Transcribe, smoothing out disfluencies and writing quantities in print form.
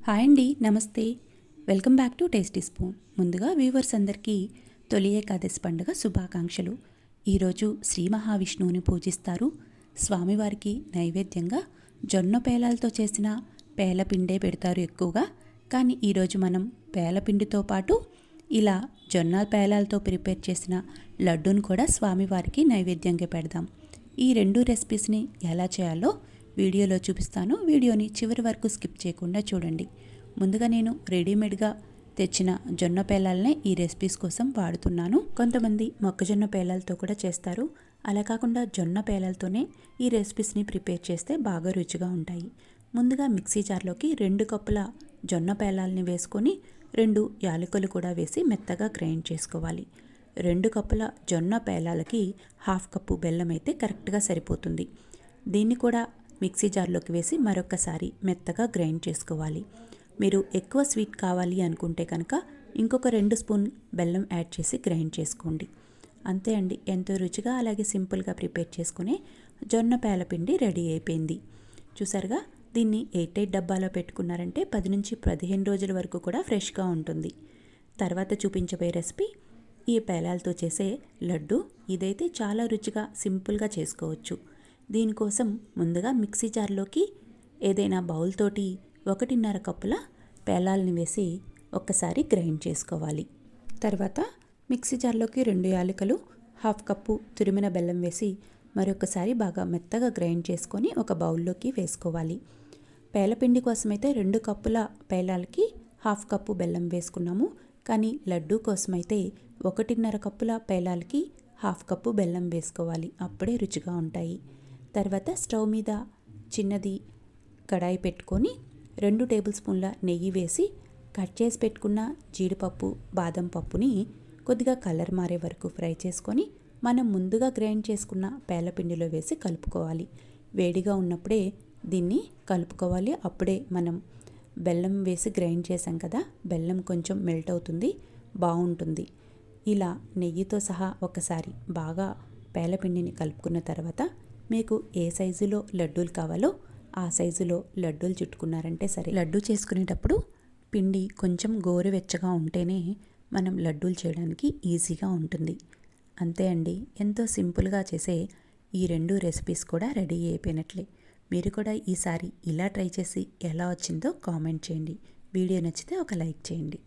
Hi అండి, నమస్తే. Welcome back to tasty spoon. ముందుగా వ్యూవర్స్ అందరికీ తొలి ఏకాదశి పండుగ శుభాకాంక్షలు. ఈరోజు శ్రీ మహావిష్ణువుని పూజిస్తారు. స్వామివారికి నైవేద్యంగా జొన్న పేలాలతో చేసిన పేలపిండే పెడతారు ఎక్కువగా. కానీ ఈరోజు మనం పేలపిండితో పాటు ఇలా జొన్న పేలాలతో ప్రిపేర్ చేసిన లడ్డూను కూడా స్వామివారికి నైవేద్యంగా పెడదాం. ఈ రెండు రెసిపీస్ని ఎలా చేయాలో వీడియోలో చూపిస్తాను. వీడియోని చివరి వరకు స్కిప్ చేయకుండా చూడండి. ముందుగా నేను రెడీమేడ్గా తెచ్చిన జొన్న పేలాలనే ఈ రెసిపీస్ కోసం వాడుతున్నాను. కొంతమంది మొక్కజొన్న పేలాలతో కూడా చేస్తారు. అలా కాకుండా జొన్న పేలాలతోనే ఈ రెసిపీస్ని ప్రిపేర్ చేస్తే బాగా రుచిగా ఉంటాయి. ముందుగా మిక్సీ జార్లోకి 2 కప్పుల జొన్న పేలాలని వేసుకొని 2 యాలకులు కూడా వేసి మెత్తగా గ్రైండ్ చేసుకోవాలి. 2 కప్పుల జొన్న పేలాలకి 1/2 కప్పు బెల్లం అయితే కరెక్ట్గా సరిపోతుంది. దీన్ని కూడా మిక్సీ జార్లోకి వేసి మరొకసారి మెత్తగా గ్రైండ్ చేసుకోవాలి. మీరు ఎక్కువ స్వీట్ కావాలి అనుకుంటే కనుక ఇంకొక 2 స్పూన్ బెల్లం యాడ్ చేసి గ్రైండ్ చేసుకోండి. అంతే అండి, ఎంతో రుచిగా అలాగే సింపుల్గా ప్రిపేర్ చేసుకునే జొన్న పేలపిండి రెడీ అయిపోయింది. చూసారుగా, దీన్ని 8 డబ్బాలో పెట్టుకున్నారంటే 10 నుంచి 15 రోజుల వరకు కూడా ఫ్రెష్గా ఉంటుంది. తర్వాత చూపించబోయే రెసిపీ ఈ పేలాలతో చేసే లడ్డు. ఇదైతే చాలా రుచిగా సింపుల్గా చేసుకోవచ్చు. దీనికోసం ముందుగా మిక్సీ జార్లోకి ఏదైనా బౌల్ తోటి 1.5 కప్పుల పేలాలని వేసి ఒక్కసారి గ్రైండ్ చేసుకోవాలి. తర్వాత మిక్సీ జార్లోకి 2 యాలకులు, 1/2 కప్పు తురిమిన బెల్లం వేసి మరొకసారి బాగా మెత్తగా గ్రైండ్ చేసుకొని ఒక బౌల్లోకి వేసుకోవాలి. పేలపిండి కోసమైతే 2 కప్పుల పేలాలకి 1/2 కప్పు బెల్లం వేసుకున్నాము. కానీ లడ్డూ కోసమైతే 1.5 కప్పుల పేలాలకి 1/2 కప్పు బెల్లం వేసుకోవాలి. అప్పుడే రుచిగా ఉంటాయి. తర్వాత స్టవ్ మీద చిన్నది కడాయి పెట్టుకొని 2 టేబుల్ స్పూన్ల నెయ్యి వేసి కట్ చేసి పెట్టుకున్న జీడిపప్పు, బాదం పప్పుని కొద్దిగా కలర్ మారే వరకు ఫ్రై చేసుకొని మనం ముందుగా గ్రైండ్ చేసుకున్న పేలపిండిలో వేసి కలుపుకోవాలి. వేడిగా ఉన్నప్పుడే దీన్ని కలుపుకోవాలి. అప్పుడే మనం బెల్లం వేసి గ్రైండ్ చేసాం కదా, బెల్లం కొంచెం మెల్ట్ అవుతుంది, బాగుంటుంది. ఇలా నెయ్యితో సహా ఒకసారి బాగా పేలపిండిని కలుపుకున్న తర్వాత మీకు ఏ సైజులో లడ్డూలు కావాలో ఆ సైజులో లడ్డూలు చుట్టుకున్నారంటే సరే. లడ్డూ చేసుకునేటప్పుడు పిండి కొంచెం గోరువెచ్చగా ఉంటేనే మనం లడ్డూలు చేయడానికి ఈజీగా ఉంటుంది. అంతే అండి, ఎంతో సింపుల్గా చేసే ఈ 2 రెసిపీస్ కూడా రెడీ అయిపోయినట్లే. మీరు కూడా ఈసారి ఇలా ట్రై చేసి ఎలా వచ్చిందో కామెంట్ చేయండి. వీడియో నచ్చితే ఒక లైక్ చేయండి.